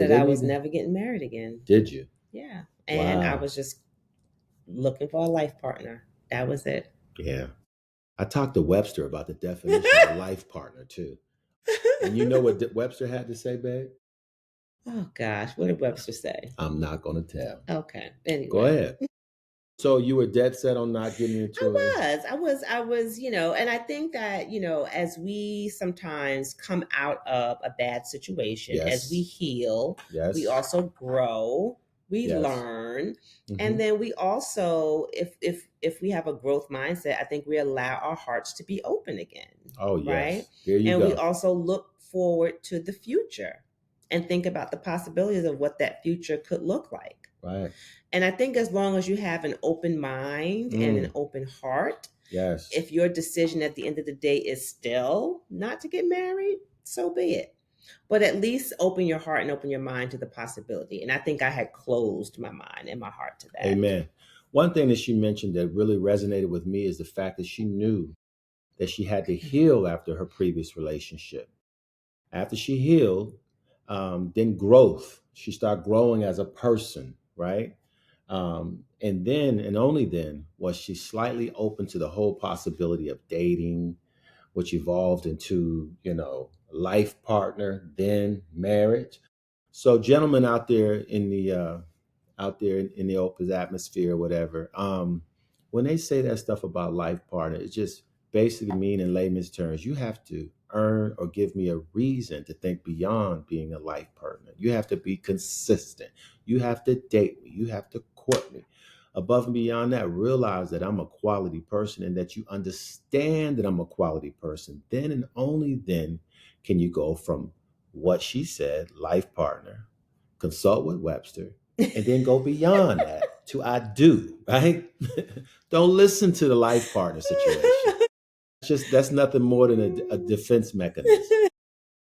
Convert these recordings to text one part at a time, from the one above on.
They that I didn't was even. never getting married again. Did you? Yeah. And I Wow. was just looking for a life partner. That was it. Yeah. I talked to Webster about the definition of life partner too. And you know what Webster had to say, babe? Oh gosh, what did Webster say? I'm not going to tell. Okay. Go Anyway. ahead. So you were dead set on not getting into a. And I think that, as we sometimes come out of a bad situation, as we Yes. heal, we Yes. also grow, we Yes. learn, and Hmm. then we also, if we have a growth mindset, I think we allow our hearts to be open again, Oh, right? yes. There you And we go. also look forward to the future and think about the possibilities of what that future could look like. Right. And I think as long as you have an open mind and an Mm. open heart, Yes. if your decision at the end of the day is still not to get married, so be it. But at least open your heart and open your mind to the possibility. And I think I had closed my mind and my heart to that. Amen. One thing that she mentioned that really resonated with me is the fact that she knew that she had to heal after her previous relationship. After she healed, then growth. She started growing as a person, right? And then, and only then, was she slightly open to the whole possibility of dating, which evolved into, life partner, then marriage. So, gentlemen out there in the open atmosphere or whatever, when they say that stuff about life partner, it just basically mean in layman's terms, you have to earn or give me a reason to think beyond being a life partner. You have to be consistent. You have to date me. You have to court me. Above and beyond that, realize that I'm a quality person and that you understand that I'm a quality person. Then and only then can you go from what she said, life partner, consult with Webster, and then go beyond that to I do, right? Don't listen to the life partner situation. That's nothing more than a defense mechanism.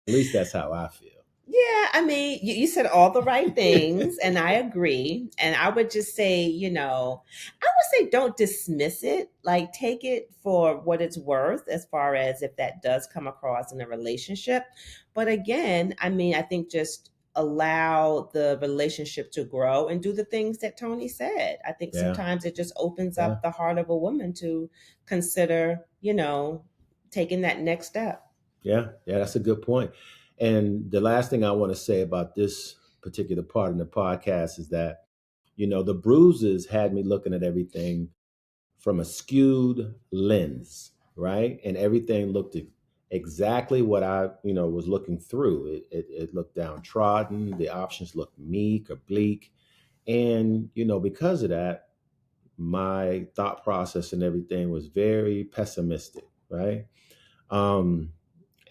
At least that's how I feel. Yeah, I mean, you said all the right things, and I agree. And I would just say, I would say don't dismiss it. Like, take it for what it's worth, as far as if that does come across in a relationship. But again, I mean, I think just allow the relationship to grow and do the things that Tony said. I think Yeah, sometimes it just opens yeah, up the heart of a woman to consider, taking that next step. yeah. That's a good point. And the last thing I want to say about this particular part in the podcast is that, the bruises had me looking at everything from a skewed lens, right? And everything looked exactly what I, was looking through. It looked downtrodden. The options looked meek or bleak. And, because of that, my thought process and everything was very pessimistic, right? Um,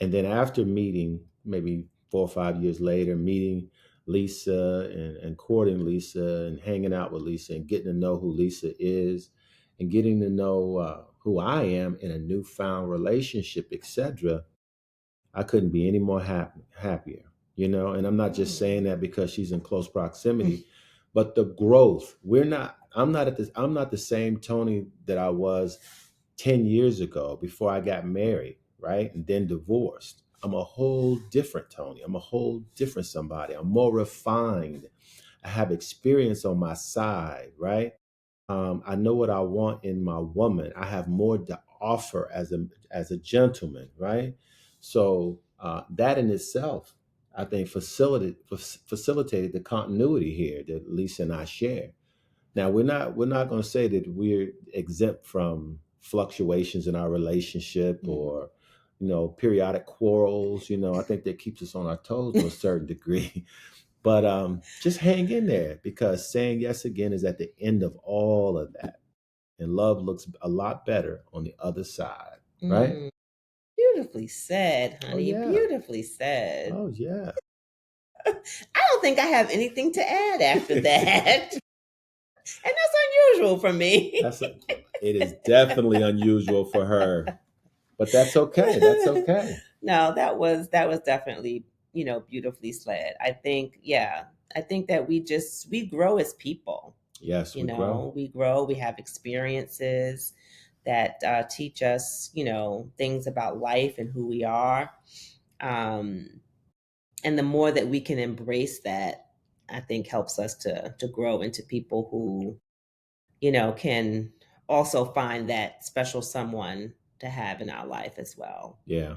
and then after meeting, maybe 4 or 5 years later, meeting Lisa and courting Lisa and hanging out with Lisa and getting to know who Lisa is and getting to know who I am in a newfound relationship, etc. I couldn't be any more happier, And I'm not just saying that because she's in close proximity, but the growth. I'm not the same Tony that I was 10 years ago before I got married, right? And then divorced. I'm a whole different Tony. I'm a whole different somebody. I'm more refined. I have experience on my side, right? I know what I want in my woman. I have more to offer as a gentleman, right? So that in itself, I think facilitated the continuity here that Lisa and I share. Now we're not going to say that we're exempt from fluctuations in our relationship Mhm. or periodic quarrels. I think that keeps us on our toes to a certain degree. But just hang in there because saying yes again is at the end of all of that, and love looks a lot better on the other side, right? Mm. Beautifully said, Oh honey. yeah, Beautifully said. oh yeah. I don't think I have anything to add after that. And that's unusual for me. That's a, it is definitely unusual for her, but that's okay. That's okay. No, that was definitely, beautifully said. I think, yeah, I think that we grow as people. Yes, we grow. We grow, we have experiences that teach us, things about life and who we are. Um, And the more that we can embrace that, I think helps us to grow into people who, can also find that special someone to have in our life as well. Yeah.